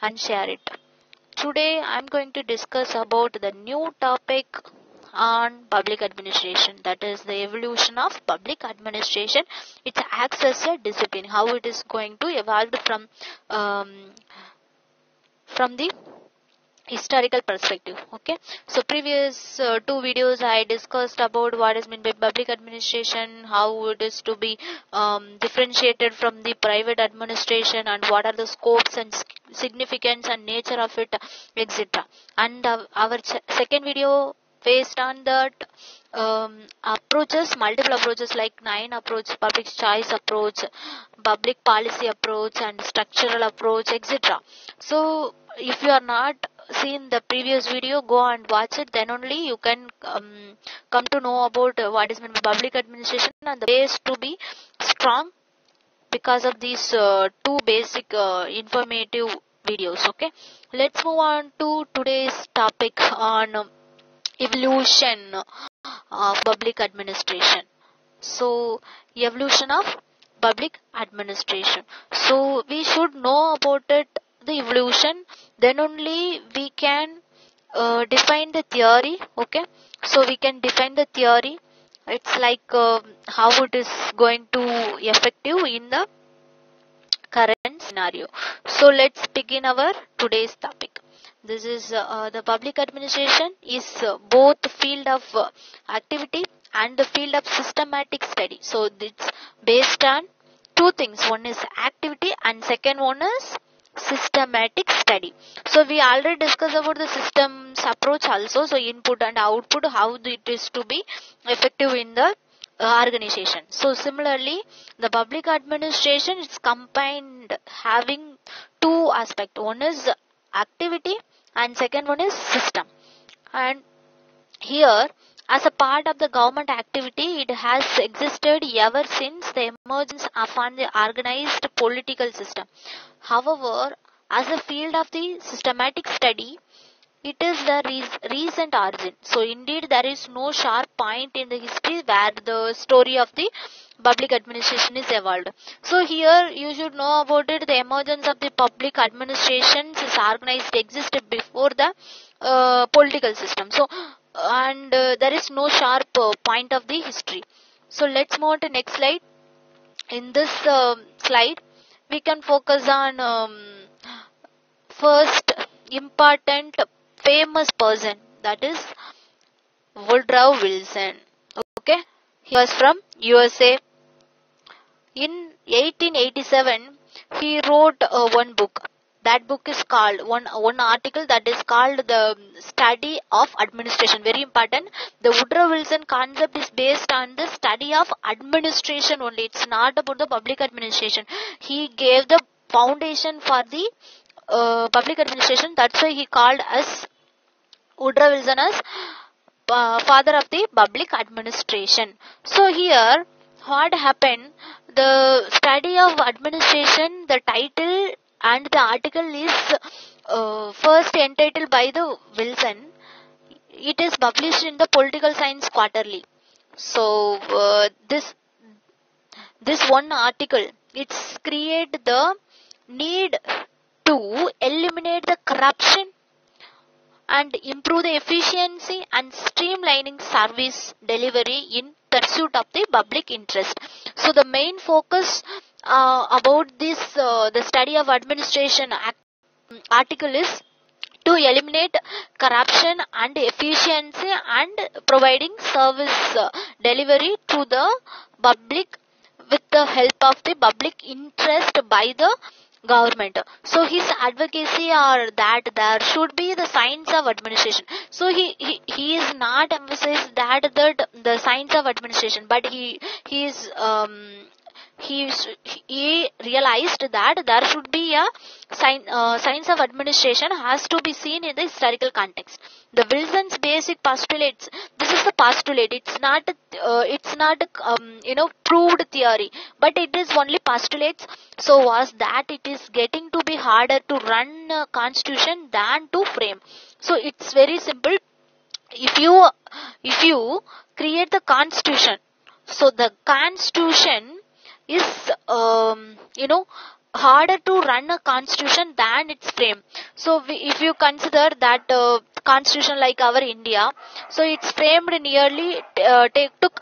and share it. Today I am going to discuss about the new topic on public administration, that is the evolution of public administration. It acts as a discipline, how it is going to evolve from the historical perspective. Okay, so previous two videos I discussed about what is meant by public administration, how it is to be differentiated from the private administration, and what are the scopes and significance and nature of it, etc. And our second video based on that multiple approaches like 9 approach, public choice approach, public policy approach, and structural approach, etc. So if you are not seen the previous video, go and watch it, then only you can come to know about what is meant by public administration and the base to be strong because of these two basic informative videos. Okay, let's move on to today's topic on evolution of public administration. So evolution of public administration, so we should know about it, the evolution, then only we can define the theory. Okay, so we can define the theory. It's like how it is going to effective in the current scenario. So let's begin our today's topic. This is the public administration is both the field of activity and the field of systematic study. So it's based on two things. One is activity and second one is systematic study. So we already discussed about the systems approach also. So input and output, how it is to be effective in the organization. So similarly, the public administration is combined having two aspects. One is activity and second one is system. And here, as a part of the government activity, it has existed ever since the emergence of an organized political system. However, as a field of the systematic study, it is the recent origin. So indeed, there is no sharp point in the history where the story of the public administration is evolved. So here you should know about it. The emergence of the public administrations is organized existed before the political system. So and there is no sharp point of the history. So let's move on to next slide. In this slide, we can focus on first important famous person, that is Woodrow Wilson. Okay, he was from USA. In 1887, he wrote one book. That book is called one article that is called the study of administration. Very important. The Woodrow Wilson concept is based on the study of administration only. It's not about the public administration. He gave the foundation for the public administration. That's why he called us Woodrow Wilson as father of the public administration. So here, what happened? The study of administration, the title and the article is first entitled by the Wilson. It is published in the Political Science Quarterly. So this one article, it's create the need to eliminate the corruption and improve the efficiency and streamlining service delivery in pursuit of the public interest. So the main focus about this the study of administration article is to eliminate corruption and efficiency and providing service delivery to the public with the help of the public interest by the government. So his advocacy are that there should be the science of administration. So he is not emphasized that the science of administration, but he realized that there should be a science of administration has to be seen in the historical context. The Wilson's basic postulates. This is the postulate. It's not proved theory, but it is only postulates. So was that it is getting to be harder to run a constitution than to frame. So it's very simple. If you create the constitution, so the constitution is harder to run a constitution than its frame. So if you consider that constitution like our India, so it's framed nearly took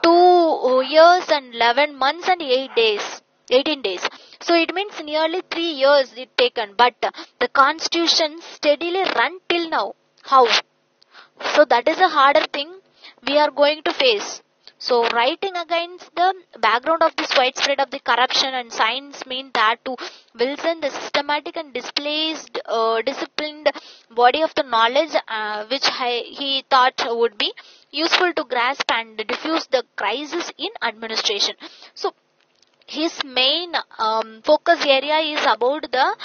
2 years and 11 months and 8 days. 18 days. So it means nearly 3 years it taken, but the constitution steadily run till now. How? So that is a harder thing we are going to face. So writing against the background of this widespread of the corruption and science mean that to Wilson the systematic and disciplined body of the knowledge which he thought would be useful to grasp and diffuse the crisis in administration. So his main focus area is about the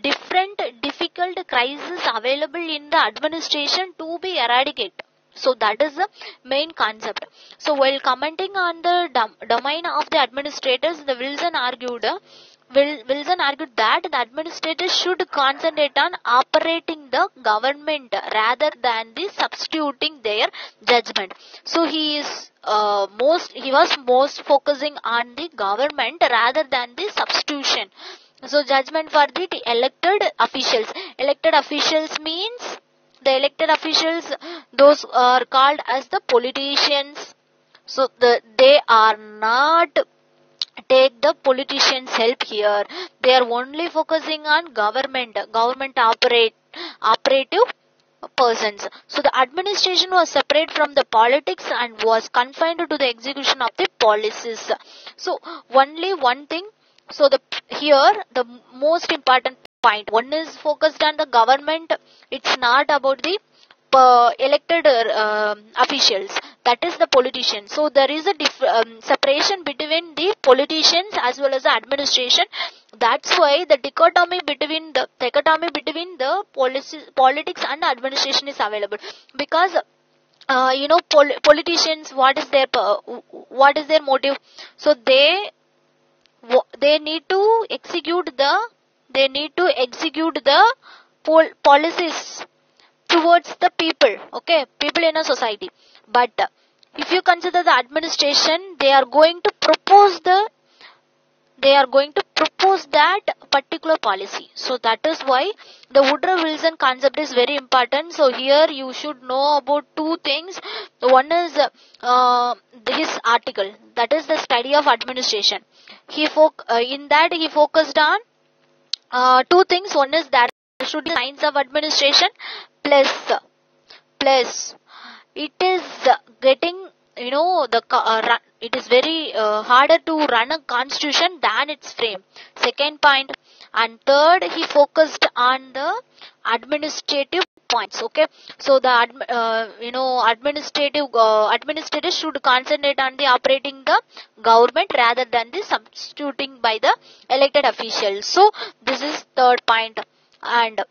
different difficult crises available in the administration to be eradicated. So that is the main concept. So while commenting on the domain of the administrators, the Wilson argued that the administrators should concentrate on operating the government rather than the substituting their judgment. So he was most focusing on the government rather than the substitution. So judgment for the elected officials. Elected officials means the elected officials, those are called as the politicians. So they are not take the politicians' help here. They are only focusing on government operative persons. So the administration was separate from the politics and was confined to the execution of the policies. So only one thing. So the most important point. One is focused on the government. It's not about the elected officials. That is the politician. So there is a separation between the politicians as well as the administration. That's why the dichotomy between the politics and administration is available. Because politicians, what is their motive? So they need to execute the policies towards the people, people in a society. But if you consider the administration, they are going to propose that particular policy. So that is why the Woodrow Wilson concept is very important. So here you should know about two things. One is his article, that is the study of administration. In that he focused on two things. One is that there should be science of administration plus it is getting it is very harder to run a constitution than its frame. Second point. And third, he focused on the administrative points. So the administrators should concentrate on the operating the government rather than the substituting by the elected officials. So this is third point. And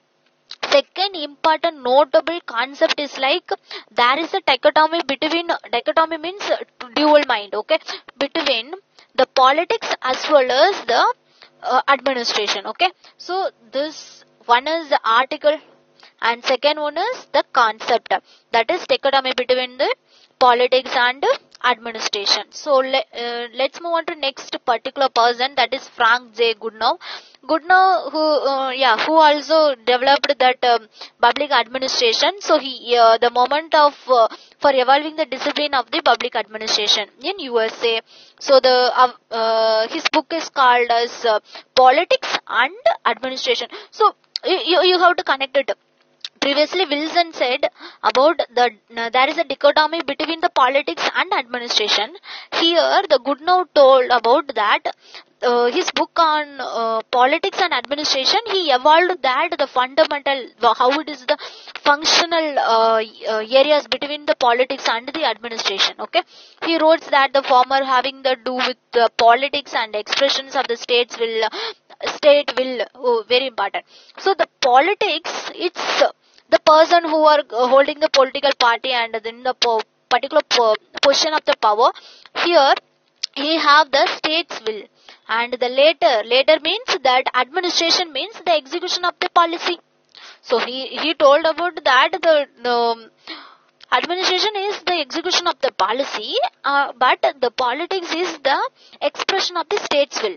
second important notable concept is like there is a dichotomy means dual mind, between the politics as well as the administration. So this one is the article and second one is the concept, that is dichotomy between the politics and administration. So let's move on to next particular person, that is Frank J. Goodenough, who also developed that public administration. So he the moment of for evolving the discipline of the public administration in USA. So his book is called as Politics and Administration. So you have to connect it. Previously, Wilson said about there is a dichotomy between the politics and administration. Here, the Goodenough told about that his book on politics and administration. He evolved that the fundamental, how it is the functional areas between the politics and the administration. He wrote that the former having to do with the politics and expressions of the state will very important. So the politics, it's the person who are holding the political party and then the particular position of the power. Here he have the state's will, and the later means that administration means the execution of the policy. So he told about that the administration is the execution of the policy, but the politics is the expression of the state's will.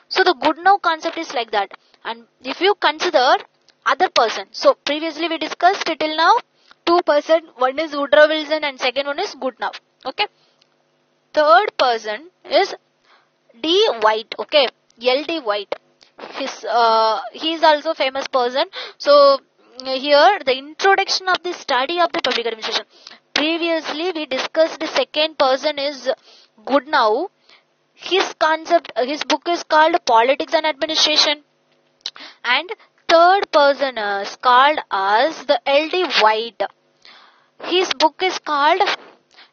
So the good now concept is like that. And if you consider other person, so previously we discussed till now two person, one is Woodrow Wilson and second one is good now. Okay. Third person is D. White. Okay. L.D. White. He is also famous person. So here the introduction of the study of the public administration. Previously we discussed the second person is good now. His book is called Politics and Administration, and third person is called as the L.D. White. His book is called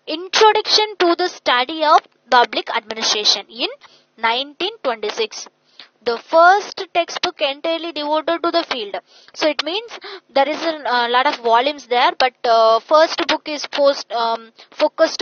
Introduction to the Study of Public Administration in 1926. The first textbook entirely devoted to the field. So it means there is a lot of volumes there, but first book is focused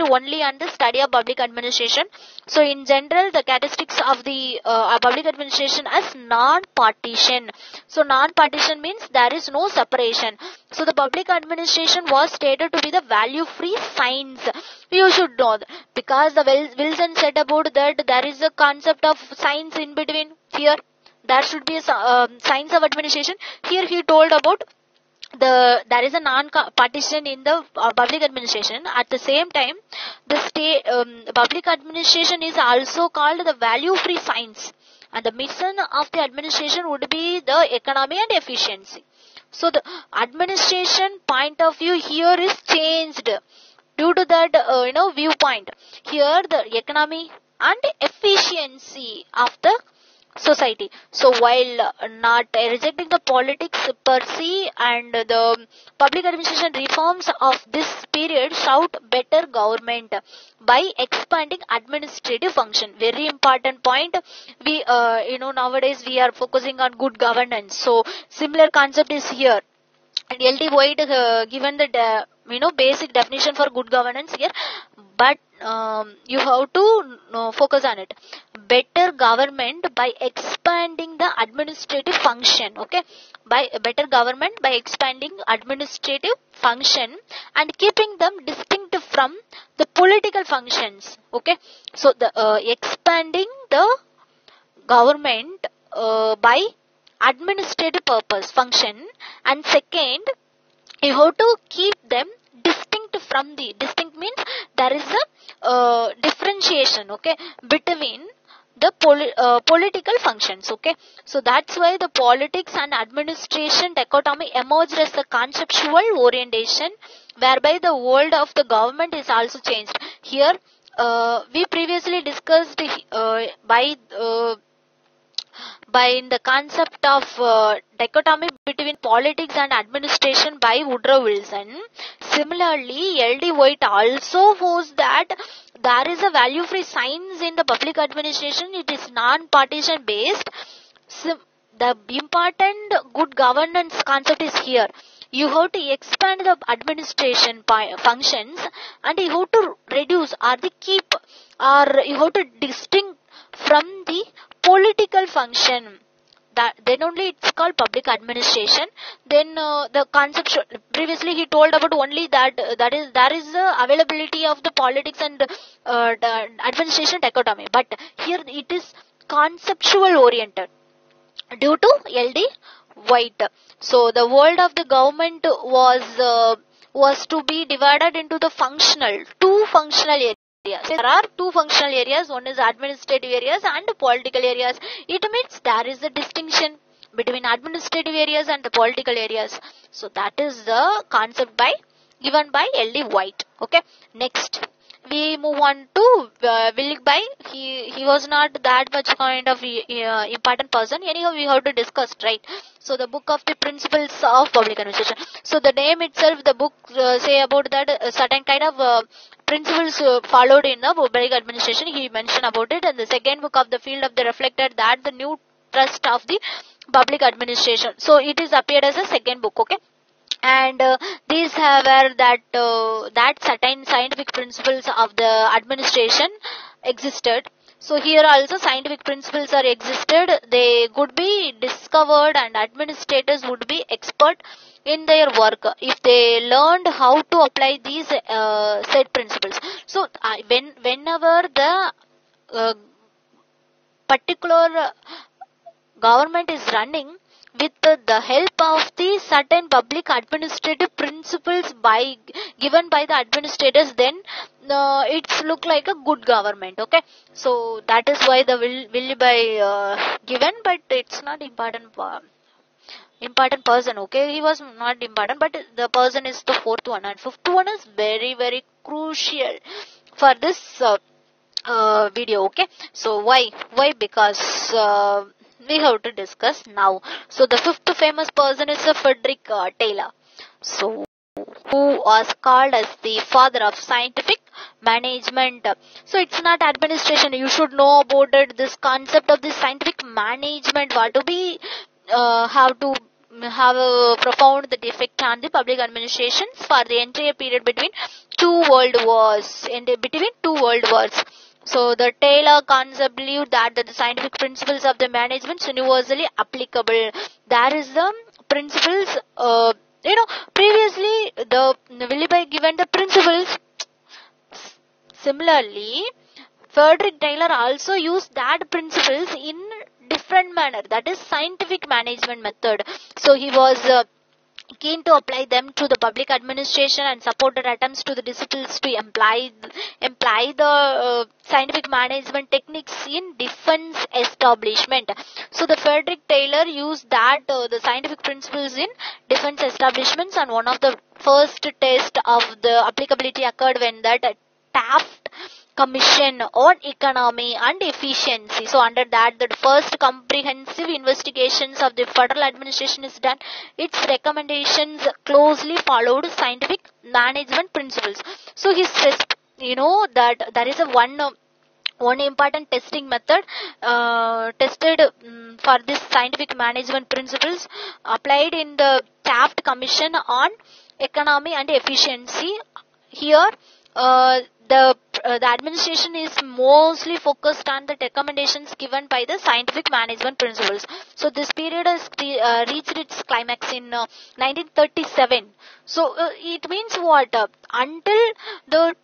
only on the study of public administration. So in general, the characteristics of the public administration as non-partition. So non-partition means there is no separation. So the public administration was stated to be the value-free science. You should know that because the Wilson said about that there is a concept of science in between. Here there should be a science of administration. Here he told about there is a non-partition in the public administration. At the same time, the public administration is also called the value-free science, and the mission of the administration would be the economy and efficiency. So the administration point of view here is changed due to that viewpoint. Here the economy and efficiency of the society. So while not rejecting the politics per se and the public administration reforms of this period shout better government by expanding administrative function. Very important point. We nowadays we are focusing on good governance. So similar concept is here. And L.D. White given the basic definition for good governance here, but you have to focus on it. Better government by expanding the administrative function. Okay, by better government by expanding administrative function and keeping them distinct from the political functions. Okay, so the expanding the government by administrative purpose function, and second you have to keep them distinct from the distinct means there is a differentiation, okay, between the political functions. Okay, so that's why the politics and administration dichotomy emerged as a conceptual orientation whereby the world of the government is also changed. Here we previously discussed by the concept of dichotomy between politics and administration by Woodrow Wilson. Similarly, L.D. White also shows that there is a value-free science in the public administration. It is non-partition based. The important good governance concept is here. You have to expand the administration functions, and you have to reduce or keep, or you have to distinct from the political function. Then only it's called public administration. Then the concept previously he told about only that there is the availability of the politics and the administration dichotomy, but here it is conceptual oriented due to L.D. White. So the world of the government was to be divided into the two functional areas. There are two functional areas, one is administrative areas and political areas. It means there is a distinction between administrative areas and the political areas. So that is the concept given by L.D. White. Okay, next we move on to Willig Bhai. He was not that much kind of important person. Anyhow, we have to discuss, right? So the book of the principles of public administration. So the name itself, the book say about that certain kind of principles followed in the public administration. He mentioned about it, and the second book of the field of the reflected that the new trust of the public administration. So it is appeared as a second book. Okay. And these were that certain scientific principles of the administration existed. So here also scientific principles are existed. They could be discovered, and administrators would be expert in their work if they learned how to apply these said principles. So whenever the particular government is running with the help of the certain public administrative principles given by the administrators, then it's look like a good government. Okay, so that is why the will by given, but it's not important person. Okay, he was not important, but the person is the fourth one, and fifth one is very very crucial for this video. Okay, so why because we have to discuss now. So the fifth famous person is Frederick Taylor, so who was called as the father of scientific management. So it's not administration, you should know about it, this concept of this scientific management, what to be have to have a profound effect on the public administrations for the entire period between two world wars. So the Taylor concept believed that the scientific principles of the management is universally applicable. There is the principles, previously the Willoughby given the principles. Similarly, Frederick Taylor also used that principles in different manner, that is scientific management method. So he was keen to apply them to the public administration and supported attempts to the disciples to apply the scientific management techniques in defense establishment. So the Frederick Taylor used that the scientific principles in defense establishments, and one of the first test of the applicability occurred when that Taft Commission on Economy and Efficiency. So under that, the first comprehensive investigations of the federal administration is done. Its recommendations closely followed scientific management principles. So he stressed, that there is a one important testing method tested for this scientific management principles applied in the Taft Commission on Economy and Efficiency. Here, the administration is mostly focused on the recommendations given by the scientific management principles. So this period has reached its climax in 1937. So it means what? Until the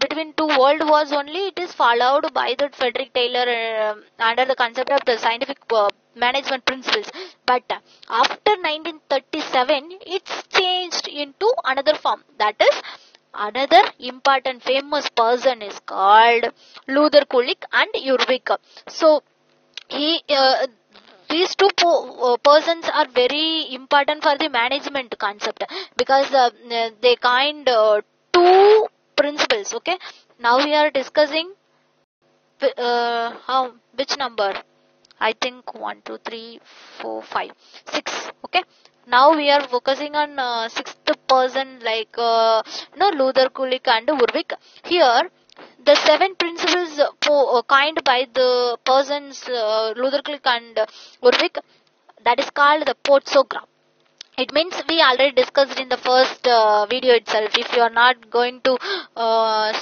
between two world wars only, it is followed by the Frederick Taylor under the concept of the scientific management principles. But after 1937, it's changed into another form. That is, another important famous person is called Luther Kulik and Urwick. So these two persons are very important for the management concept, because they coined two principles. Okay, now we are discussing which number? I think 1, 2, 3, 4, 5, 6. Okay. Now we are focusing on sixth person, like Luther Kulik and Urwick. Here, the 7 principles coined by the persons Luther Kulik and Urwick, that is called the Pottsograph. It means we already discussed in the first video itself. If you are not going to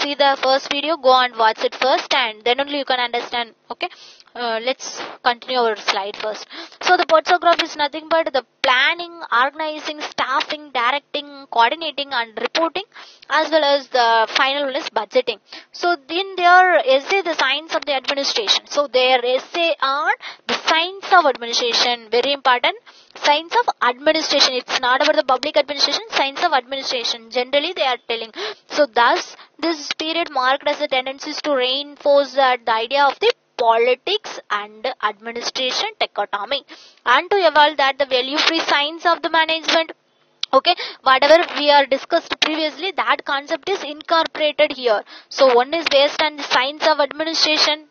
see the first video, go and watch it first, and then only you can understand. Okay. Let's continue our slide first. So the Pottsograph is nothing but the planning, organizing, staffing, directing, coordinating and reporting, as well as the final one is budgeting. So in their essay, The Science of the Administration. So their essay on the science of administration, very important. Science of administration. It's not about the public administration, science of administration. Generally they are telling. So thus this period marked as a tendency to reinforce the idea of the politics and administration dichotomy, and to evolve that the value-free science of the management. Okay, whatever we are discussed previously, that concept is incorporated here. So one is based on the science of administration.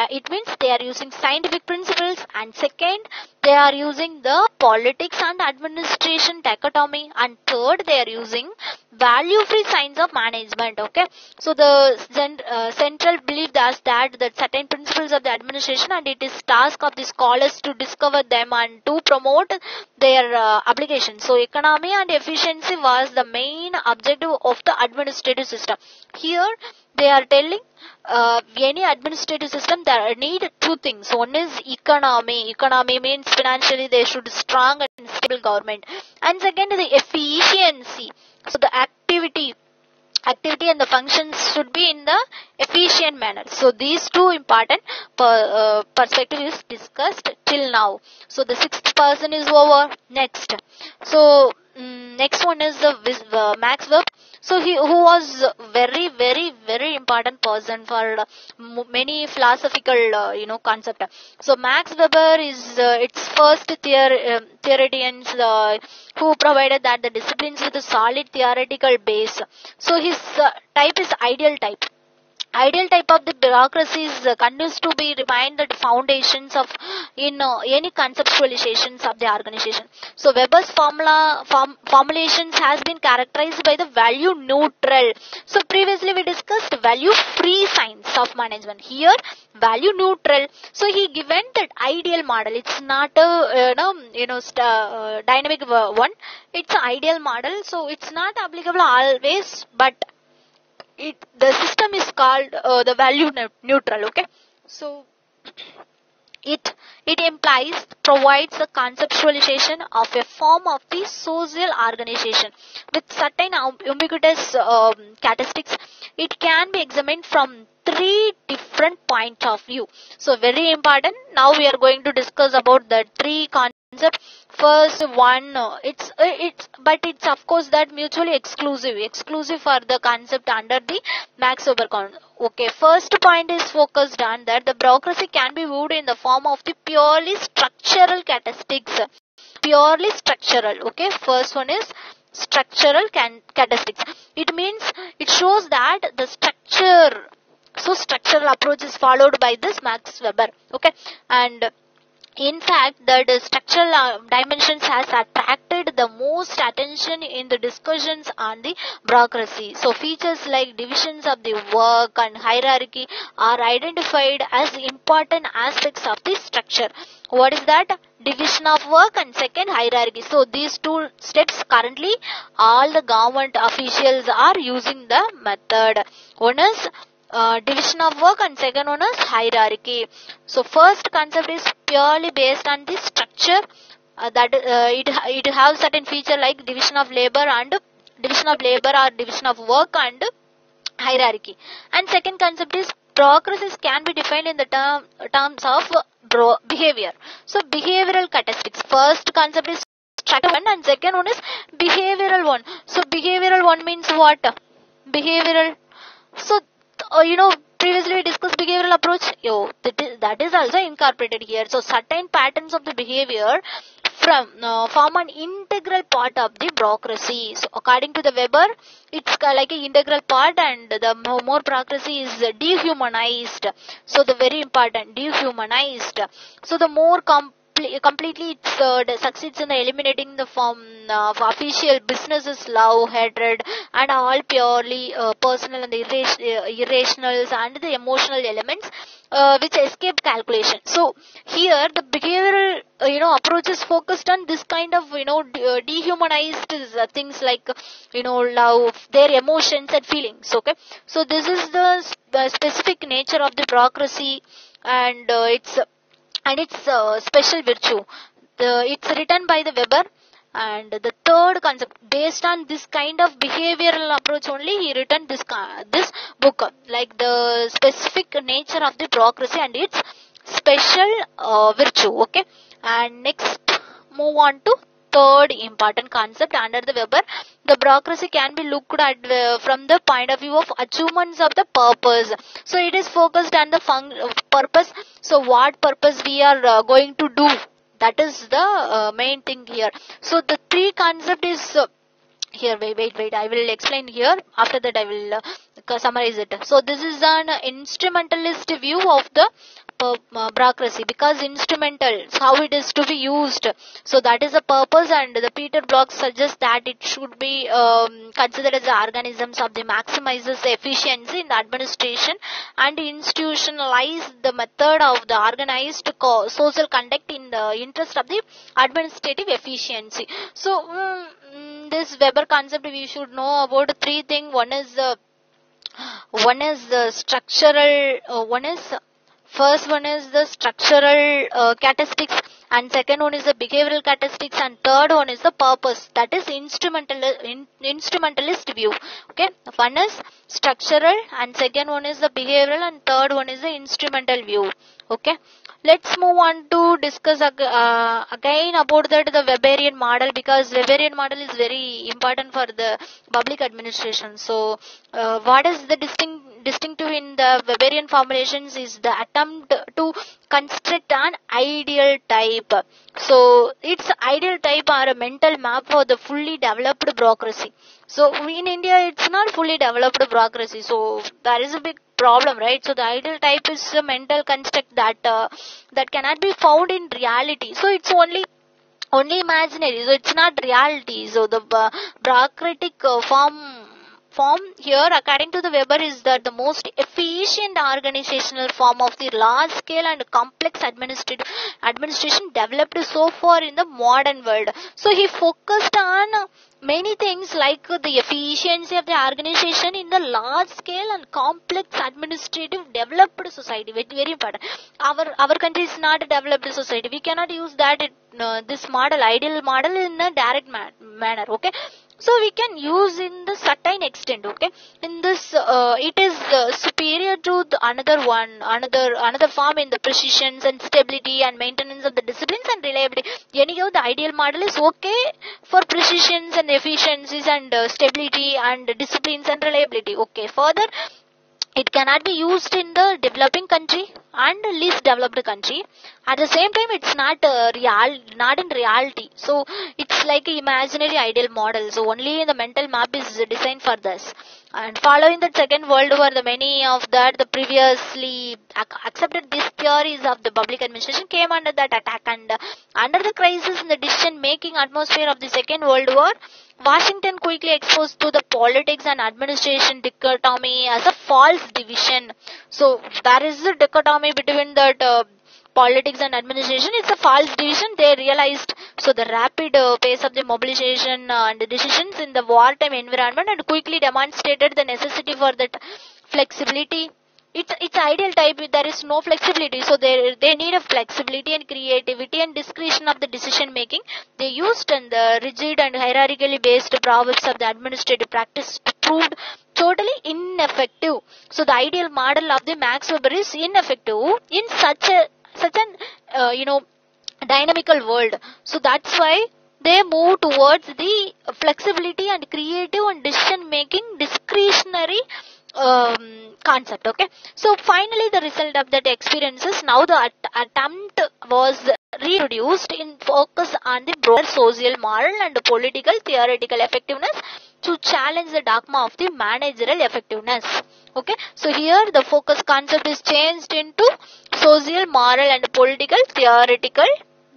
It means they are using scientific principles, and second, they are using the politics and administration dichotomy, and third, they are using value-free science of management. Okay, so the central belief that the certain principles of the administration, and it is task of the scholars to discover them and to promote their application. So economy and efficiency was the main objective of the administrative system. Here they are telling any administrative system that need two things. One is economy. Economy means financially they should strong and stable government. And second is the efficiency. So the activity activity and the functions should be in the efficient manner. So these two important perspective is discussed till now. So the sixth person is over. Next, so next one is the Max Webb. So he who was very important person for many philosophical concept. So Max Weber is its first theoreticians who provided that the disciplines with a solid theoretical base. So his type is ideal type. Ideal type of the bureaucracies continues to be remain the foundations of any conceptualizations of the organization. So Weber's formulations has been characterized by the value neutral. So previously we discussed value free science of management. Here value neutral. So he given that ideal model. It's not a dynamic one. It's an ideal model. So it's not applicable always, but the system is called the value neutral. Okay, so it provides a conceptualization of a form of the social organization with certain ubiquitous characteristics. It can be examined from three different points of view. So very important. Now we are going to discuss about the three concepts. First one, it's of course that mutually exclusive for the concept under the Max Weber concept. Okay, first point is focused on that the bureaucracy can be viewed in the form of the purely structural characteristics. Purely structural. Okay, first one is structural characteristics. It means it shows that the structure. So structural approach is followed by this Max Weber. Okay, and in fact, the structural dimensions has attracted the most attention in the discussions on the bureaucracy. So features like divisions of the work and hierarchy are identified as important aspects of the structure. What is that? Division of work and second hierarchy. So these two steps currently all the government officials are using the method. One is division of work and second one is hierarchy. So first concept is purely based on the structure it has certain feature like division of labor or division of work and hierarchy. And second concept is bureaucracies can be defined in the terms of behavior. So behavioral characteristics. First concept is structure one and second one is behavioral one. So behavioral one means what? Behavioral. So previously we discussed behavioral approach. That is also incorporated here. So certain patterns of the behavior form an integral part of the bureaucracy. So according to the Weber, it's like an integral part, and the more bureaucracy is dehumanized. So the very important dehumanized. So the more completely it succeeds in eliminating the form of official businesses, love, hatred, and all purely personal and irrationals and the emotional elements which escape calculation. So here the behavioral approach is focused on this kind of dehumanized things like love, their emotions and feelings. Okay, so this is the specific nature of the bureaucracy and its special virtue. It's written by the Weber, and the third concept based on this kind of behavioral approach only he written this book, like the specific nature of the bureaucracy and its special virtue. Okay, and next move on to third important concept under the Weber. The bureaucracy can be looked at from the point of view of achievements of the purpose. So it is focused on the purpose. So what purpose we are going to do, that is the main thing here. So the three concept is here. Wait. I will explain here. After that, I will summarize it. So this is an instrumentalist view of the bureaucracy, because instrumental, how it is to be used. So that is the purpose, and the Peter Block suggests that it should be considered as the organisms of the maximizes the efficiency in the administration and institutionalize the method of the organized social conduct in the interest of the administrative efficiency. So this Weber concept we should know about three things. One is the structural. First one is the structural characteristics, and second one is the behavioral characteristics, and third one is the purpose, that is instrumentalist view. Okay, one is structural and second one is the behavioral and third one is the instrumental view. Okay, let's move on to discuss again about the Weberian model, because Weberian model is very important for the public administration. So what is the distinctive in the Weberian formulations is the attempt to construct an ideal type. So its ideal type are a mental map for the fully developed bureaucracy. So in India it's not fully developed bureaucracy, so there is a big problem, right? So the ideal type is a mental construct that that cannot be found in reality. So it's only imaginary, so it's not reality. So the bureaucratic form here, according to the Weber, is that the most efficient organizational form of the large scale and complex administration developed so far in the modern world. So he focused on many things like the efficiency of the organization in the large scale and complex administrative developed society. Very, very important. Our country is not a developed society. We cannot use that this model, ideal model, in a direct manner. Okay, so we can use in the certain extent. Okay, in this it is superior to the another form in the precision and stability and maintenance of the disciplines and reliability. Anyhow, the ideal model is okay for precision and efficiencies and stability and disciplines and reliability. Okay, further, it cannot be used in the developing country and least developed country. At the same time, it's not not in reality. So it's like an imaginary ideal model. So only the mental map is designed for this. And following the Second World War, the many of that the previously accepted these theories of the public administration came under that attack, and under the crisis in the decision making atmosphere of the Second World War, Washington quickly exposed to the politics and administration dichotomy as a false division. So there is a dichotomy between that politics and administration. It's a false division, they realized. So the rapid pace of the mobilization and decisions in the wartime environment and quickly demonstrated the necessity for that flexibility. It's ideal type, there is no flexibility, so they need a flexibility and creativity and discretion of the decision making. They used and the rigid and hierarchically based proverbs of the administrative practice proved totally ineffective. So the ideal model of the Max Weber is ineffective in such an dynamical world. So that's why they move towards the flexibility and creative and decision making discretionary concept. Okay, so finally the result of that experiences, now the attempt was reproduced in focus on the broader social, moral and political theoretical effectiveness to challenge the dogma of the managerial effectiveness. Okay, so here the focus concept is changed into social, moral and political theoretical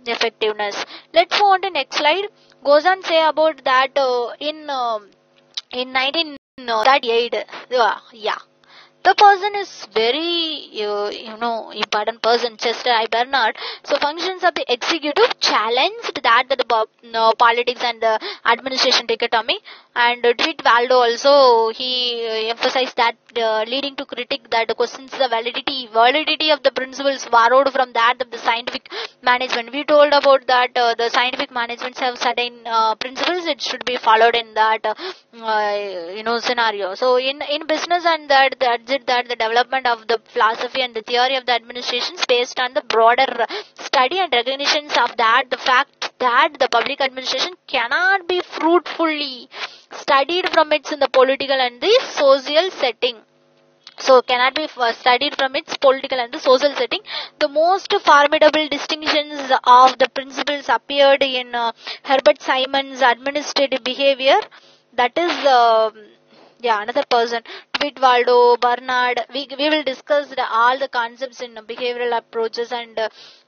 effectiveness. Let's move on to next slide. Goes on say about that in 1938, the person is very important person, Chester I. Bernard. So functions of the executive challenged that the politics and the administration dichotomy, and Dwight Waldo also he emphasized that leading to critique that questions the validity of the principles borrowed from that of the scientific management. We told about that the scientific managements have certain principles, it should be followed in that scenario. So in business, and that's it, that the development of the philosophy and the theory of the administration is based on the broader study and recognitions of that the fact that the public administration cannot be fruitfully studied from its in the political and the social setting. So cannot be studied from its political and the social setting. The most formidable distinctions of the principles appeared in Herbert Simon's administrative behavior. That is another person, Dwight Waldo, Bernard. We will discuss all the concepts in behavioral approaches, and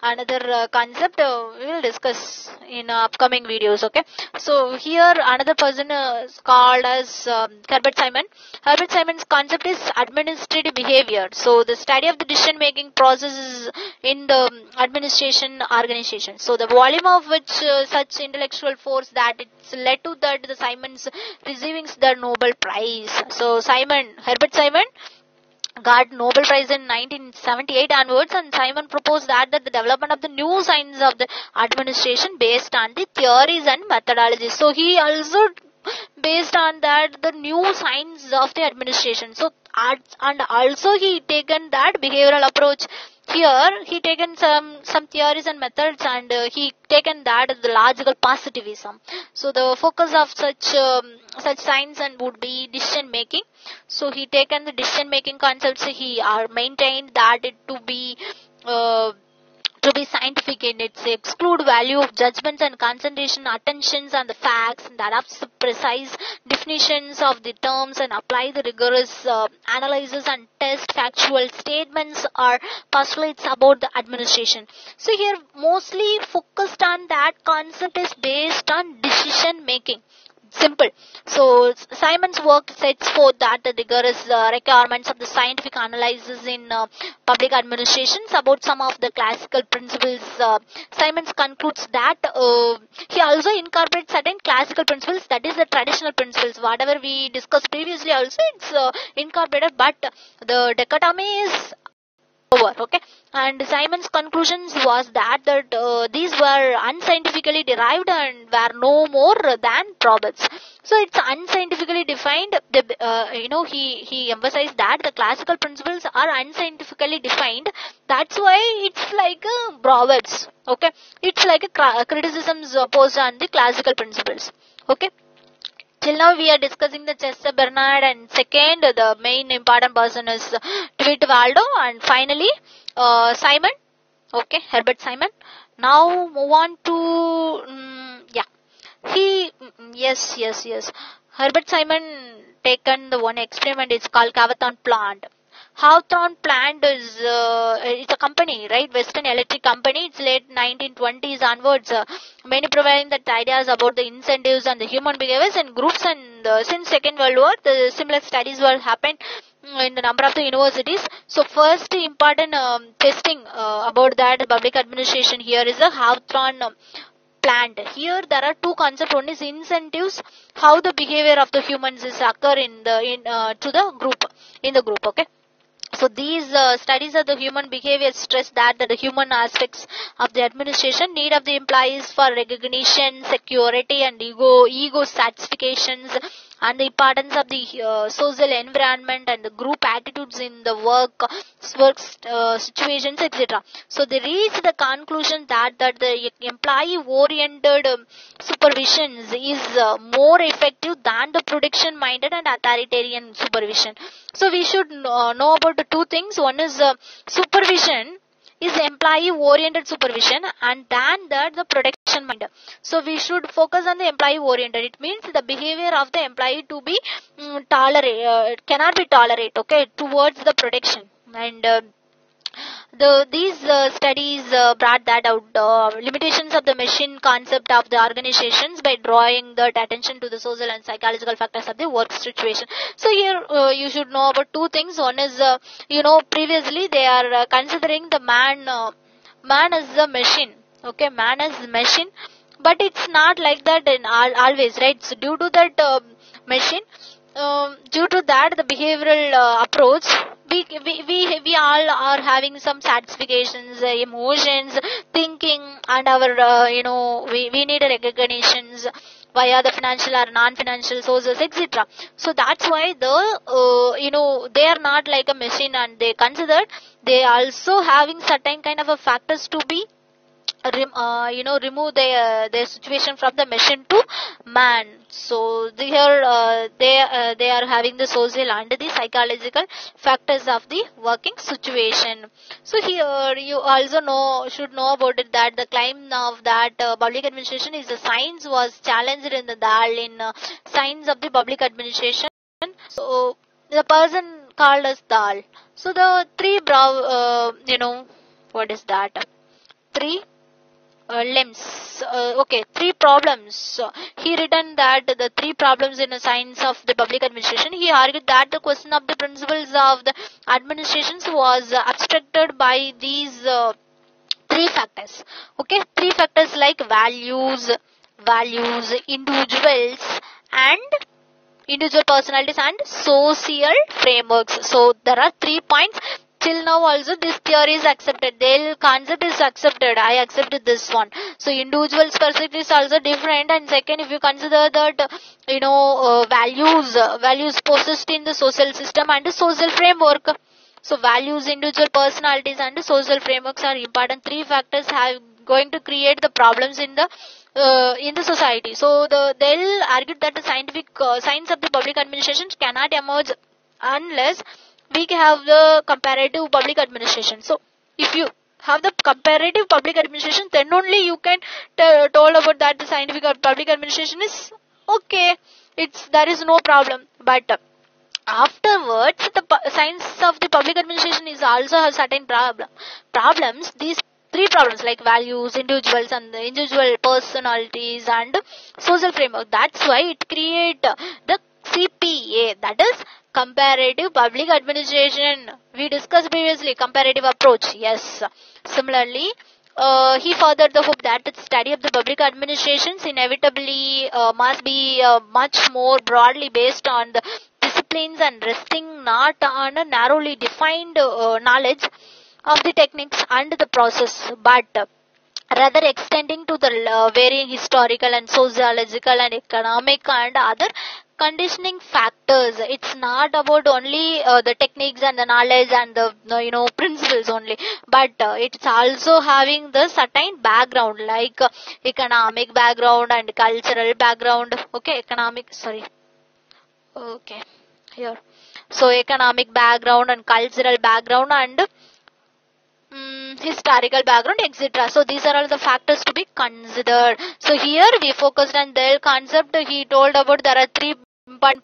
another concept we will discuss in upcoming videos. Okay, so here another person is called as Herbert Simon. Herbert Simon's concept is administrative behavior. So the study of the decision making processes in the administration organization. So the volume of which such intellectual force that it's led to that the Simon's receiving the Nobel Prize. So Herbert Simon got Nobel Prize in 1978 onwards, and Simon proposed that the development of the new science of the administration based on the theories and methodologies. So he also based on that the new science of the administration. So and also he taken that behavioral approach. Here he taken some theories and methods, and he taken that as the logical positivism. So the focus of such science and would be decision making. So he taken the decision making concepts. He are maintained that it to be scientific in its exclude value of judgments and concentration attentions on the facts, and adopts the precise definitions of the terms and apply the rigorous analysis and test factual statements or postulates about the administration. So here mostly focused on that concept is based on decision making. Simple. So Simon's work sets forth that the rigorous requirements of the scientific analysis in public administrations about some of the classical principles. Simons concludes that he also incorporates certain classical principles, that is the traditional principles. Whatever we discussed previously also it's incorporated, but the dichotomy is over. Okay, and Simon's conclusions was that these were unscientifically derived and were no more than proverbs. So it's unscientifically defined. He emphasized that the classical principles are unscientifically defined. That's why it's like proverbs. Okay, it's like a criticisms posed on the classical principles. Okay. Till now we are discussing the Chester Bernard, and second the main important person is Tweet Waldo, and finally Simon. Okay, Herbert Simon. Now move on to yes. Herbert Simon taken the one experiment. It's called Cavathon plant. Hawthorne plant is it's a company, right? Western Electric Company. It's late 1920s onwards. Many providing that ideas about the incentives and the human behaviors and groups. And since Second World War, the similar studies were happened in the number of the universities. So first important testing about that public administration here is a Hawthorne plant. Here there are two concepts. One is incentives, how the behavior of the humans is occur in the group. Okay. So these studies of the human behavior stress that the human aspects of the administration, need of the employees for recognition, security and ego satisfactions, and the importance of the social environment and the group attitudes in the work situations, etc. So they reach the conclusion that the employee oriented supervision is more effective than the production minded and authoritarian supervision. So we should know about the two things. One is supervision is employee oriented supervision, and then that the production minded. So we should focus on the employee oriented. It means the behavior of the employee to be cannot be tolerated, okay, towards the production. And these studies brought that out limitations of the machine concept of the organizations by drawing that attention to the social and psychological factors of the work situation. So here you should know about two things. One is previously they are considering the man as a machine. Okay, man as machine, but it's not like that in always, right? So due to that machine, due to that the behavioral approach, we all are having some satisfactions, emotions, thinking, and our we need recognitions via the financial or non-financial sources, etc. So that's why they are not like a machine, and they considered they also having certain kind of a factors to be remove their situation from the machine to man. So here they are having the social and the psychological factors of the working situation. So here you also should know about it that the claim of that public administration is the science was challenged in the science of the public administration. So the person called as Dal. So the three what is that? Three limbs. Three problems. He written that the three problems in the science of the public administration. He argued that the question of the principles of the administrations was abstracted by these three factors. Okay, three factors like values, individuals, and individual personalities and social frameworks. So there are 3 points. Till now also this theory is accepted. Their concept is accepted. I accepted this one. So individual's perspective is also different. And second, if you consider that values possessed in the social system and the social framework. So values, individual personalities and the social frameworks are important. 3 factors have going to create the problems in the society. So they'll argue that the science of the public administration cannot emerge unless we have the comparative public administration. So if you have the comparative public administration, then only you can told about that the scientific or public administration is okay. There is no problem. But afterwards, the science of the public administration is also have certain problems. These 3 problems like values, individuals and the individual personalities and social framework. That's why it create the CPA, that is comparative public administration. We discussed previously comparative approach. Yes. Similarly, he furthered the hope that the study of the public administrations inevitably must be much more broadly based on the disciplines and resting not on a narrowly defined knowledge of the techniques and the process, but rather extending to the varying historical and sociological and economic and other conditioning factors. It's not about only the techniques and the knowledge and the principles only, but it's also having the certain background like economic background and cultural background. Here. So economic background and cultural background and historical background, etc. So these are all the factors to be considered. So here we focused on their concept. He told about there are 3 important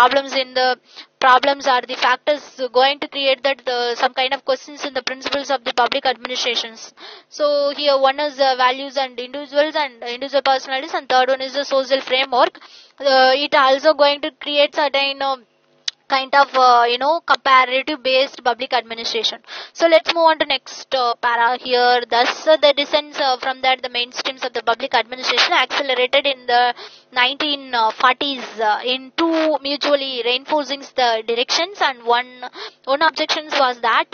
problems are the factors going to create that some kind of questions in the principles of the public administrations. So here one is values and individuals and individual personalities, and third one is the social framework. It also going to create certain kind of comparative based public administration. So let's move on to next para here. Thus the descent from that the mainstreams of the public administration accelerated in the 1940s in 2 mutually reinforcing the directions, and one objections was that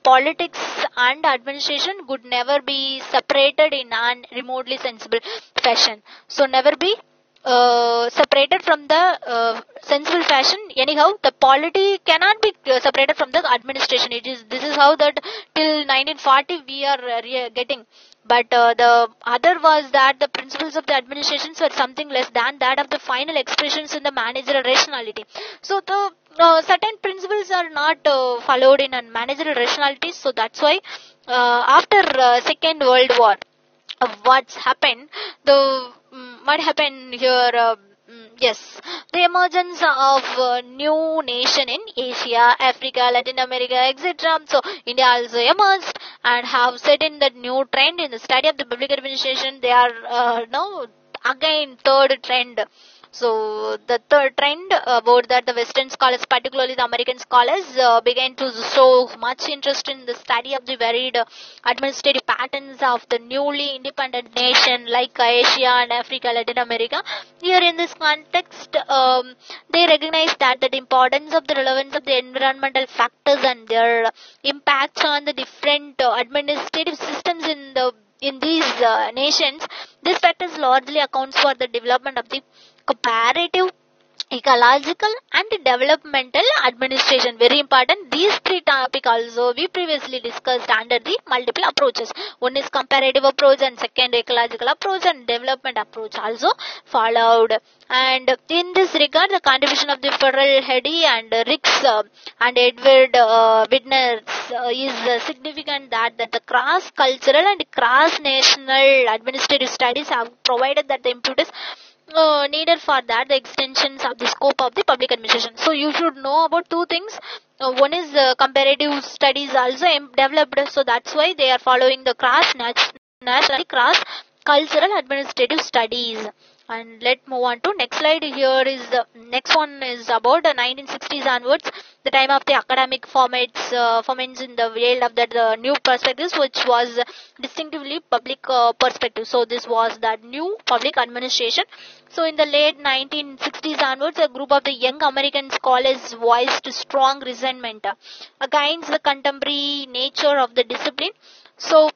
politics and administration could never be separated in an remotely sensible fashion. So never be separated from the sensible fashion. Anyhow, the polity cannot be separated from the administration. This is how that till 1940 we are getting. But the other was that the principles of the administrations were something less than that of the final expressions in the managerial rationality. So the certain principles are not followed in a managerial rationality. So that's why after Second World War, what's happened? What happened here? Yes, the emergence of new nation in Asia, Africa, Latin America, etc. So India also emerged and have set in that new trend in the study of the public administration. They are now again third trend. So the third trend about that the Western scholars, particularly the American scholars, began to show much interest in the study of the varied administrative patterns of the newly independent nation like Asia and Africa, Latin America. Here in this context, they recognize that the importance of the relevance of the environmental factors and their impacts on the different administrative systems in these nations. This factors largely accounts for the development of the comparative, ecological and developmental administration. Very important. These 3 topics also we previously discussed under the multiple approaches. One is comparative approach and second ecological approach and development approach also followed. And in this regard, the contribution of the Federal Hedy and Ricks and Edward Widner is significant that the cross-cultural and cross-national administrative studies have provided that the impetus needed for that the extensions of the scope of the public administration. So you should know about 2 things. One is comparative studies also developed. So that's why they are following the cross-national, cross-cultural administrative studies. And let's move on to next slide. Here is the next one is about the 1960s onwards, the time of the academic formats in the world of the new perspectives, which was distinctively public perspective. So this was that new public administration. So in the late 1960s onwards, a group of the young American scholars voiced strong resentment against the contemporary nature of the discipline. So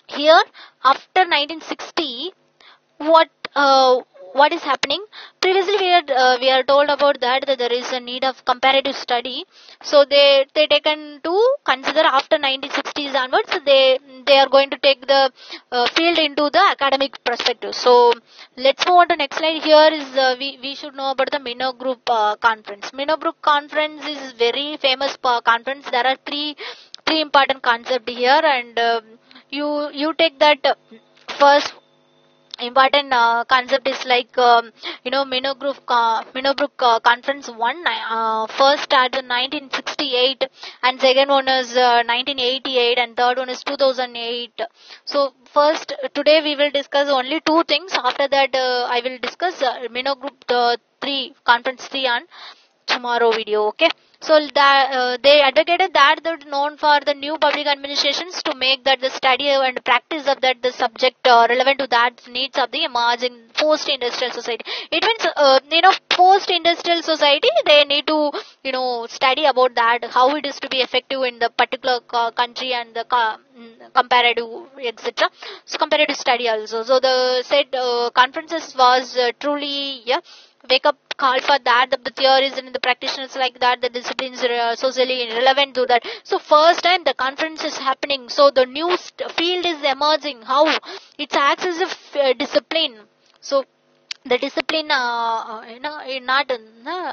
here, after 1960, what what is happening? Previously, we are told about that there is a need of comparative study. So they taken to consider after 1960s onwards. They are going to take the field into the academic perspective. So let's move on to next slide. Here is we should know about the Minnowbrook conference. Minnowbrook conference is very famous conference. There are three important concepts here, and you take that first important concept is like Minnowbrook conference one first started in 1968, and second one is 1988, and third one is 2008. So first today we will discuss only two things. After that I will discuss Minnowbrook 3 conference 3 on tomorrow video. Okay, so that they advocated that they're known for the new public administrations to make that the study and practice of that the subject relevant to that needs of the emerging post-industrial society. It means post-industrial society, they need to study about that, how it is to be effective in the particular country, and the comparative etc. So comparative study also. So the said conferences was truly wake up call for that, the theories and the practitioners like that, the disciplines are socially relevant to that. So first time the conference is happening, so the new field is emerging, how it acts as a discipline. So the discipline not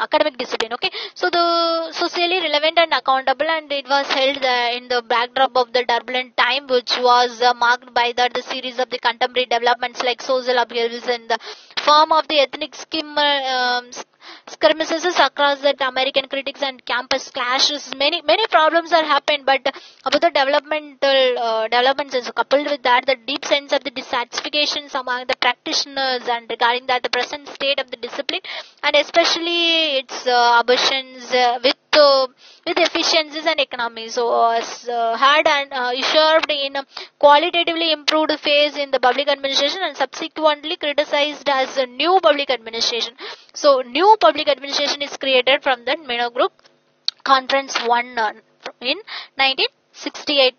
academic discipline. Okay, so the socially relevant and accountable, and it was held in the backdrop of the turbulent time, which was marked by the series of the contemporary developments like social upheavals and the form of the ethnic skirmishes across the American critics and campus clashes. Many problems are happened, but about the developments is coupled with that the deep sense of the dissatisfactions among the practitioners, and regarding that the present state of the discipline, and especially its abortions with efficiencies and economies. So had and usurped in a qualitatively improved phase in the public administration, and subsequently criticized as a new public administration. So new public administration is created from the Minnowbrook conference 1 in 1968.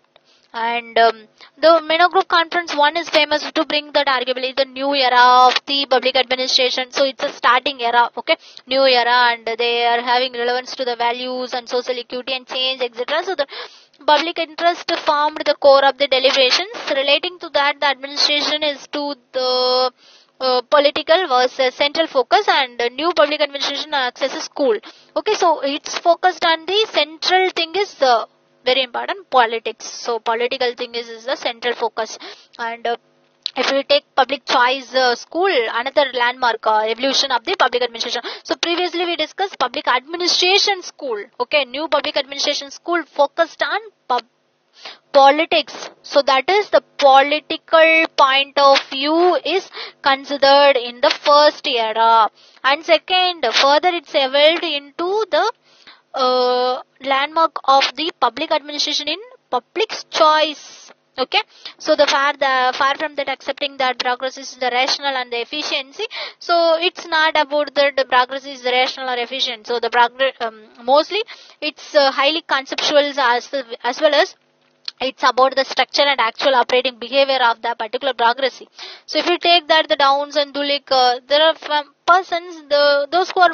And the Minnowbrook conference 1 is famous to bring that arguably the new era of the public administration. So it's a starting era, okay, new era, and they are having relevance to the values and social equity and change, etc. So the public interest formed the core of the deliberations. Relating to that, the administration is to the political was a central focus, and new public administration access school. Okay, so it's focused on the central thing is very important, politics. So political thing is the central focus. And if we take public choice school, another landmark evolution of the public administration. So previously we discussed public administration school. Okay, new public administration school focused on politics. So that is the political point of view is considered in the first era, and second further it's evolved into the landmark of the public administration in public choice. Okay, so far from that accepting that bureaucracy is the rational and the efficiency. So it's not about that the bureaucracy is rational or efficient. So the mostly it's highly conceptual as well as it's about the structure and actual operating behavior of the particular bureaucracy. So if you take that the Downs and Dulick, there are persons, those who are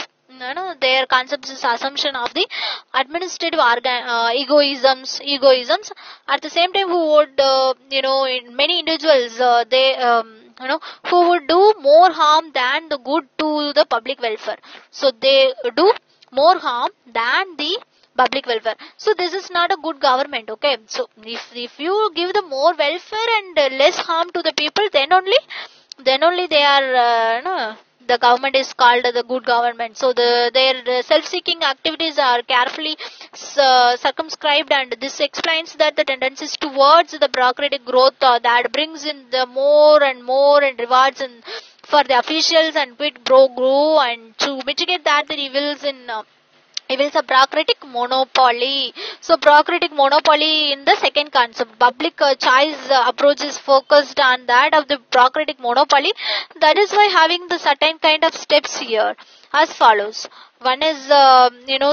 their concepts is assumption of the administrative egoisms. At the same time, who would in many individuals they who would do more harm than the good to the public welfare. So they do more harm than the public welfare. So this is not a good government. Okay, so if you give the more welfare and less harm to the people, then only they are the government is called the good government. So their self-seeking activities are carefully circumscribed, and this explains that the tendencies towards the bureaucratic growth that brings in the more and more and rewards and for the officials and quid pro quo, and to mitigate that the evils of bureaucratic monopoly. So bureaucratic monopoly in the second concept. Public choice approach is focused on that of the bureaucratic monopoly. That is why having the certain kind of steps here as follows. One is,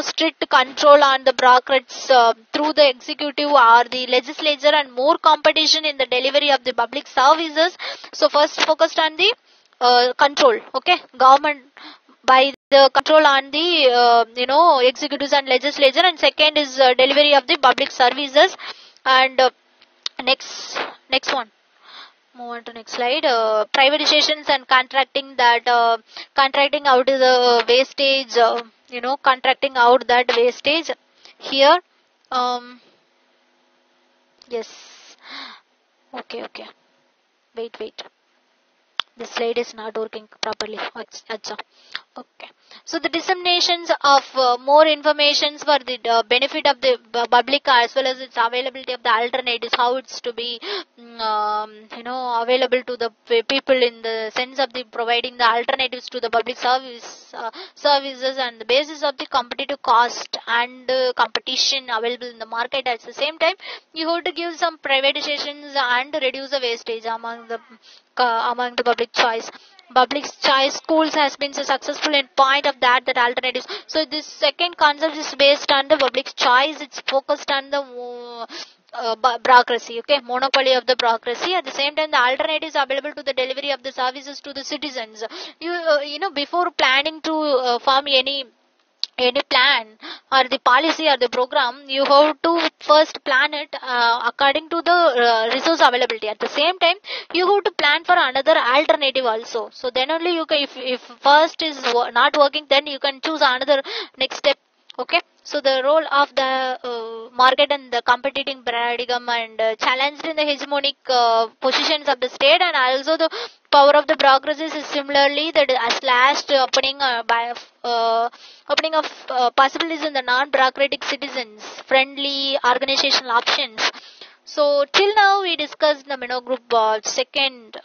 strict control on the bureaucrats through the executive or the legislature, and more competition in the delivery of the public services. So first focused on the control, okay, government by the control on the executives and legislature, and second is delivery of the public services. And next one, move on to next slide. Privatizations and contracting, that contracting out the wastage, contracting out that wastage here. Yes, okay, wait, the slide is not working properly. Acha. Okay. So the disseminations of more informations for the benefit of the public, as well as its availability of the alternatives, how it's to be available to the people in the sense of the providing the alternatives to the public services, and the basis of the competitive cost and competition available in the market. At the same time, you have to give some privatizations and reduce the wastage among the public choice. Public choice schools has been so successful in point of that alternatives. So this second concept is based on the public choice. It's focused on the bureaucracy, okay, monopoly of the bureaucracy. At the same time, the alternatives available to the delivery of the services to the citizens. Before planning to form any plan or the policy or the program, you have to first plan it according to the resource availability. At the same time, you have to plan for another alternative also. So then only you can, if first is not working, then you can choose another next step. Okay, so the role of the market and the competing paradigm, and challenged in the hegemonic positions of the state, and also the power of the bureaucracies is similarly that as last opening of possibilities in the non-bureaucratic citizens friendly organizational options. So till now we discussed the Minnowbrook second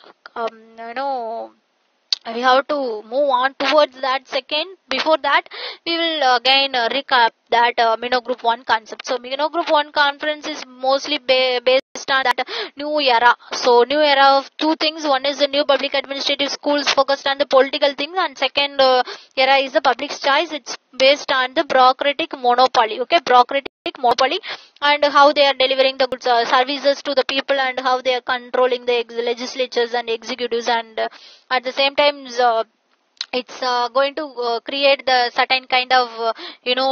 we have to move on towards that second. Before that, we will again recap that Minnowbrook 1 concept. So Minnowbrook 1 conference is mostly based on that new era. So new era of two things. One is the new public administrative schools focused on the political things, and second era is the public choice. It's based on the bureaucratic monopoly. Okay, bureaucratic monopoly, and how they are delivering the goods, services to the people, and how they are controlling the legislatures and executives, and at the same time it's going to create the certain kind of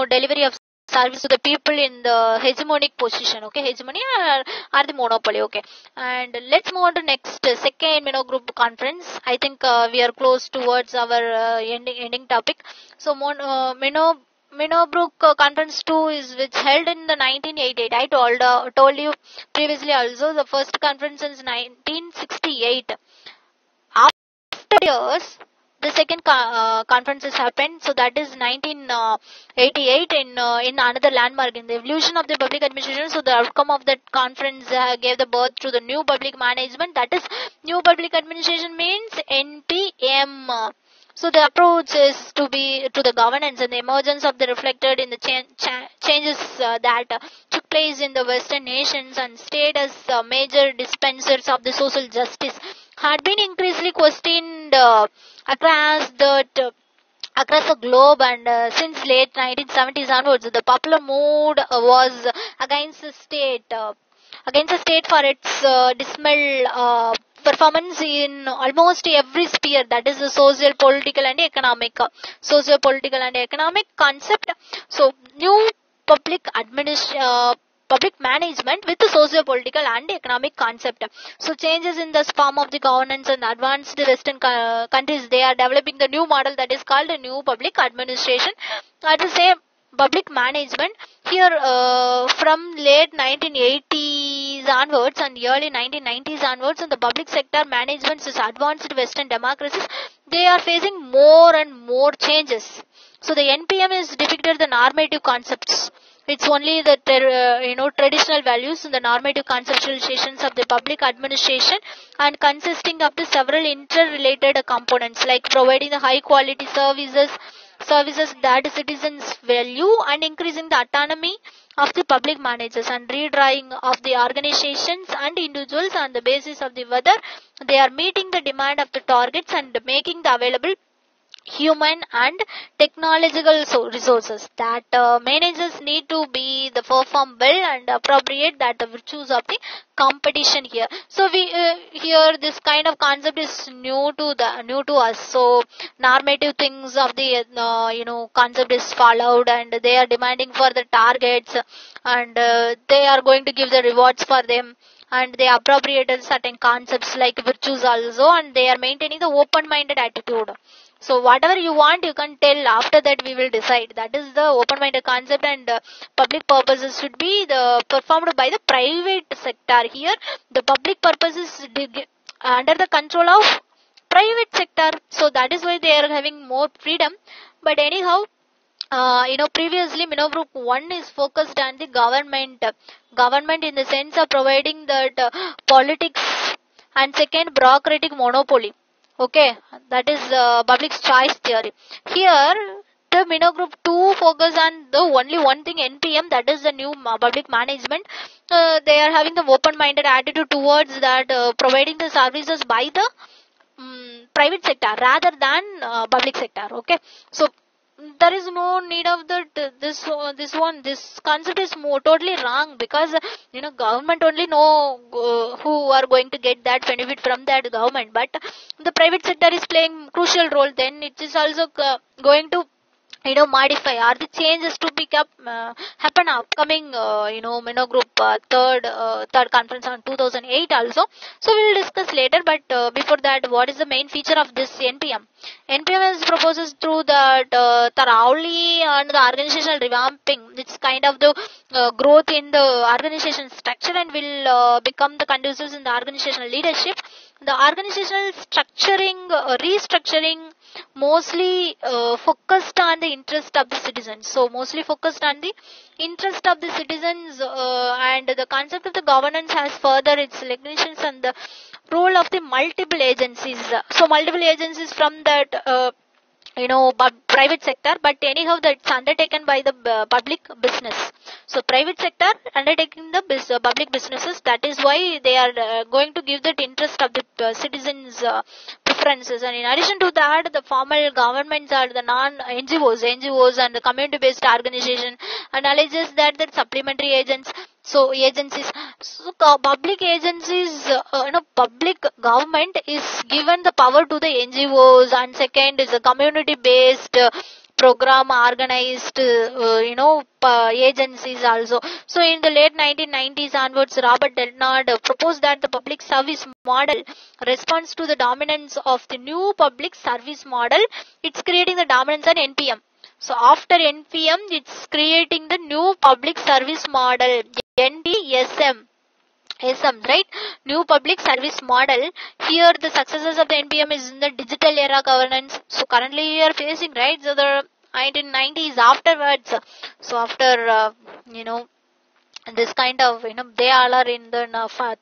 delivery of service to the people in the hegemonic position. Okay, hegemony or the monopoly. Okay, and let's move on to next second Minnowbrook conference. I think we are close towards our ending topic. So Minnowbrook Conference 2 is which held in the 1988. I told you previously also, the first conference is 1968. After years, the second conference has happened. So that is 1988 in another landmark in the evolution of the public administration. So the outcome of that conference gave the birth to the new public management. That is, new public administration means NPM. So the approach is to the governance, and the emergence of the reflected in the changes that took place in the Western nations and state as major dispensers of the social justice had been increasingly questioned across the globe, and since late 1970s onwards, the popular mood was against the state for its dismal performance in almost every sphere, that is the social, political and economic concept. So new public management with the socio-political and economic concept. So changes in the form of the governance and advanced Western countries, they are developing the new model that is called a new public administration. At the same public management here from late 1980s onwards and early 1990s onwards, and the public sector managements is advanced Western democracies, they are facing more and more changes. So the NPM is depicted the normative concepts It's only the traditional values and the normative conceptualizations of the public administration, and consisting of the several interrelated components like providing the high quality services that citizens value, and increasing the autonomy of the public managers, and redrawing of the organizations and individuals on the basis of the whether they are meeting the demand of the targets, and making the available human and technological resources that managers need to be the perform well and appropriate that the virtues of the competition here. So we here this kind of concept is new to us. So normative things of the concept is followed, and they are demanding for the targets, and they are going to give the rewards for them, and they appropriated certain concepts like virtues also, and they are maintaining the open minded attitude. So whatever you want, you can tell. After that, we will decide. That is the open-minded concept, and public purposes should be the performed by the private sector. Here, the public purposes under the control of private sector. So that is why they are having more freedom. But anyhow, previously Minnowbrook 1 is focused on the government in the sense of providing that politics, and second bureaucratic monopoly. Okay, that is public choice theory. Here, the Minnowbrook 2 focus on the only one thing, NPM, that is the new public management. They are having the open-minded attitude towards that providing the services by the private sector rather than public sector. Okay, so there is no need of this concept is totally wrong, because government only know who are going to get that benefit from that government, but the private sector is playing crucial role. Then it is also going to modify, or the changes to pick up happen upcoming Minnowbrook third conference on 2008 also. So we will discuss later, but before that, what is the main feature of this NPM? NPM is proposes through the thoroughly and the organizational revamping. It's kind of the growth in the organization structure, and will become the conducive in the organizational leadership. The organizational restructuring mostly focused on the interest of the citizens. So mostly focused on the interest of the citizens, and the concept of the governance has further its recognitions on the role of the multiple agencies. So multiple agencies from that private sector, but anyhow that's undertaken by the public business. So private sector undertaking the public businesses, that is why they are going to give that interest of the citizens preferences. And in addition to that, the formal governments are the NGOs and the community based organization analyzes that supplementary agents. So agencies, so public agencies, public government is given the power to the NGOs, and second is a community based program organized agencies also. So in the late 1990s onwards, Robert Delnard proposed that the public service model responds to the dominance of the new public service model. It's creating the dominance on NPM. So after NPM, it's creating the new public service model, NPSM. Right? New public service model. Here the successes of the NPM is in the digital era governance. So currently we are facing, right? So the 1990s afterwards. So after, this kind of, they all are in the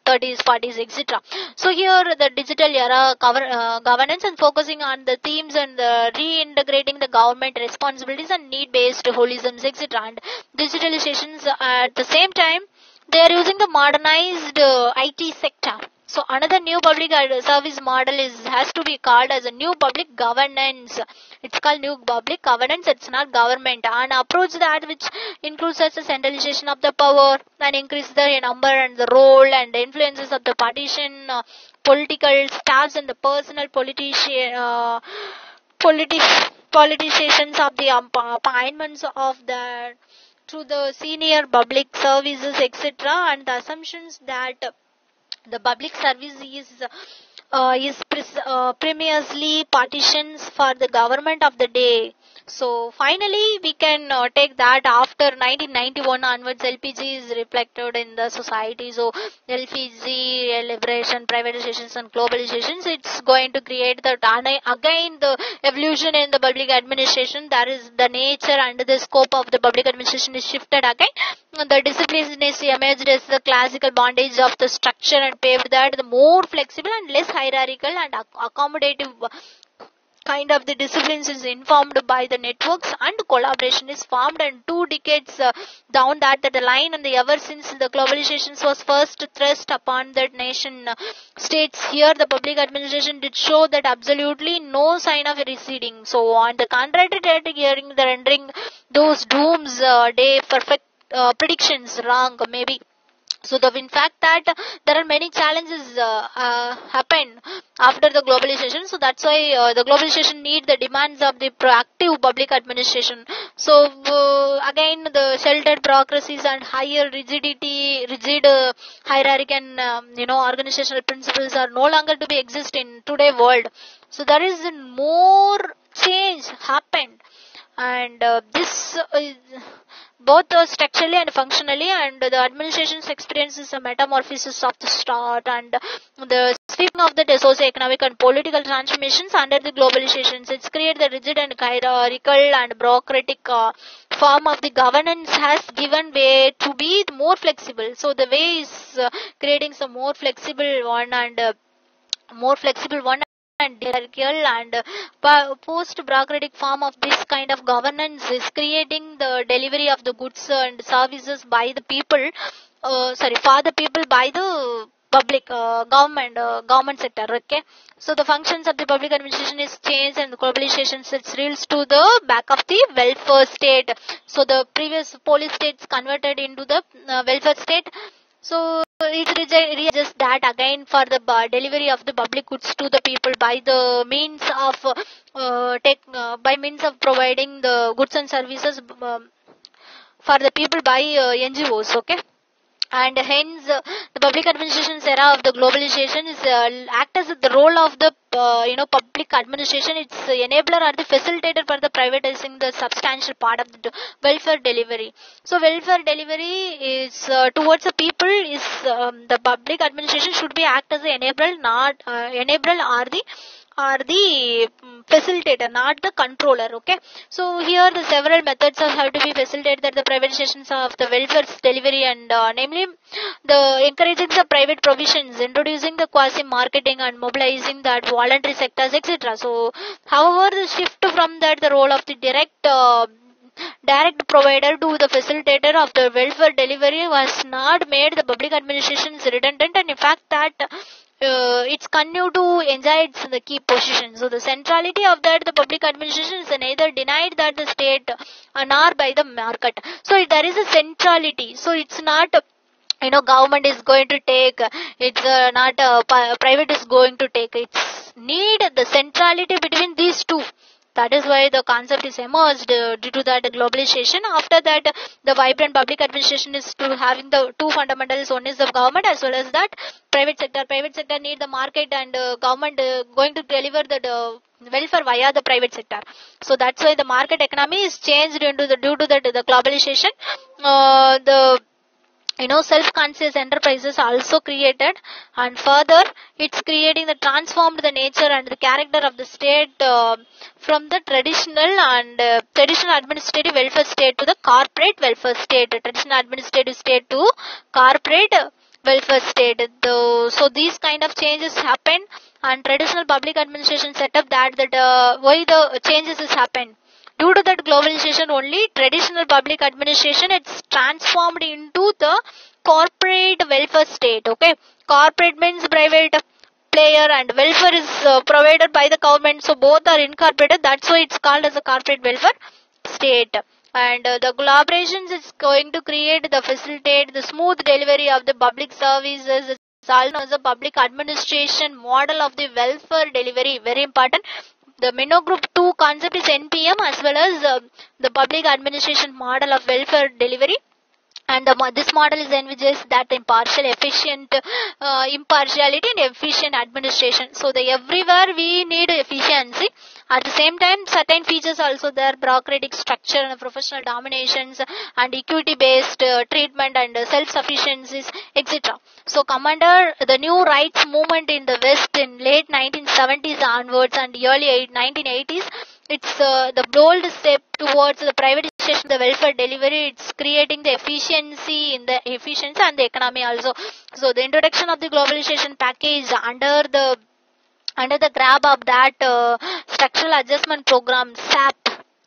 30s, 40s, etc. So here the digital era governance, and focusing on the themes and reintegrating the government responsibilities and need-based holisms, etc. And digitalizations at the same time, they are using the modernized IT sector. So another new public service model has to be called as a new public governance. It's called new public governance. It's not government. An approach that which includes such a centralization of the power, and increase the number and the role and the influences of the partition, political staffs, and the personal politicians of the appointments of the to the senior public services, etc. And the assumptions that the public service is precisely partitions for the government of the day. So finally we can take that after 1991 onwards LPG is reflected in the society. So LPG liberation, privatizations and globalizations, it's going to create the again the evolution in the public administration. That is the nature and the scope of the public administration is shifted again. The discipline is emerged as the classical bondage of the structure and paved that the more flexible and less hierarchical and accommodative kind of the disciplines is informed by the networks and collaboration is formed. And 2 decades down that the line, and ever since the globalization was first thrust upon the nation states, here the public administration did show that absolutely no sign of receding. So on the contrary, hearing the rendering those dooms day perfect predictions wrong maybe. So in fact that there are many challenges happen after the globalization. So that's why the globalization need the demands of the proactive public administration. So again the sheltered bureaucracies and rigid hierarchy and organizational principles are no longer to be exist in today world. So there is more change happened, and this both structurally and functionally, and the administration's experiences a metamorphosis of the start and the sweeping of the socio-economic and political transformations under the globalizations. It's created the rigid and hierarchical and bureaucratic form of the governance has given way to be more flexible. So the way is creating some more flexible one and and hierarchical and post-bureaucratic form of this kind of governance is creating the delivery of the goods and services by the people, for the people by the public government sector. Okay, so the functions of the public administration is changed, and the globalization sits reels to the back of the welfare state. So the previous police states converted into the welfare state. So it just that again for the delivery of the public goods to the people by the means of by means of providing the goods and services for the people by NGOs. Okay. And hence the public administration's era of the globalization is act as the role of the public administration. It's enabler or the facilitator for the privatizing the substantial part of the welfare delivery. So welfare delivery is towards the people is the public administration should be act as an enabler, not enabler or the facilitator, not the controller. Okay, so here the several methods of how to be facilitated that the privatizations of the welfare delivery, and namely the encouraging the private provisions, introducing the quasi marketing and mobilizing that voluntary sectors, etc. So however the shift from that the role of the direct provider to the facilitator of the welfare delivery was not made the public administration's redundant, and in fact that it's continue to enjoy its the key position. So the centrality of that the public administration is neither denied that the state nor by the market. So there is a centrality. So it's not government is going to take, it's not private is going to take. It's need the centrality between these two. That is why the concept is emerged due to that globalization. After that, the vibrant public administration is to having the two fundamentals. One is the government as well as that private sector. Private sector need the market, and government going to deliver the welfare via the private sector. So that's why the market economy is changed due to the globalization. The self-conscious enterprises also created, and further it's creating the transformed the nature and the character of the state from the traditional administrative welfare state to the corporate welfare state, traditional administrative state to corporate welfare state. So these kind of changes happen, and traditional public administration setup that why the changes has happened. Due to that globalization only, traditional public administration it's transformed into the corporate welfare state. Okay, corporate means private player, and welfare is provided by the government. So both are incorporated. That's why it's called as a corporate welfare state. And the collaborations is going to facilitate the smooth delivery of the public services. It's also as a public administration model of the welfare delivery. Very important. The Minnowbrook 2 concept is NPM as well as the public administration model of welfare delivery. And this model is envisages that impartiality and efficient administration. So the everywhere we need efficiency. At the same time, certain features also there: bureaucratic structure and professional dominations and equity based treatment and self-sufficiencies, etc. So come under the new rights movement in the West in late 1970s onwards and early 1980s. It's the bold step towards the privatization of the welfare delivery. It's creating the efficiency and the economy also. So the introduction of the globalization package under the grab of that structural adjustment program SAP.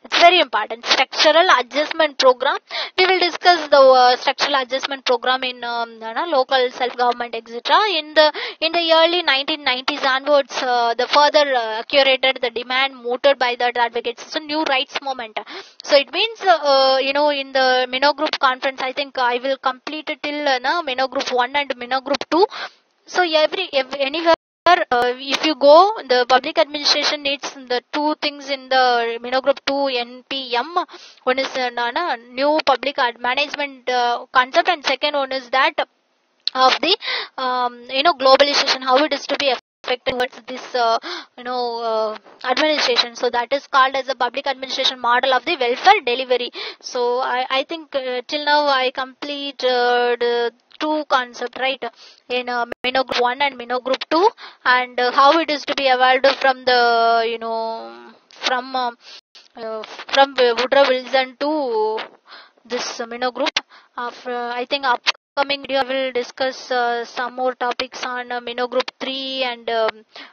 It's very important. Structural adjustment program. We will discuss the structural adjustment program in local self-government, etc. In the early 1990s onwards, the further curated the demand mooted by the advocates. It's a new rights movement. So it means, in the Minnowbrook conference, I think I will complete it till Minnowbrook 1 and Minnowbrook 2. So anywhere if you go, the public administration needs the two things in the Minnowbrook 2 NPM. One is new public management concept, and second one is that of the globalization, how it is to be affected towards this administration. So that is called as a public administration model of the welfare delivery. So I think till now I completed two concept, right, in Minnowbrook 1 and Minnowbrook 2, and how it is to be evolved from the from from Woodrow Wilson to this Minnowbrook. I think upcoming video I will discuss some more topics on Minnowbrook 3 and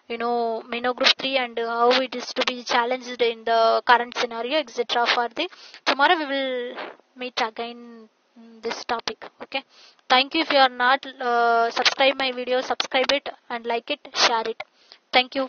Minnowbrook 3 and how it is to be challenged in the current scenario, etc. For the tomorrow we will meet again this topic. Okay, thank you. If you are not subscribe my video, subscribe it and like it, share it. Thank you.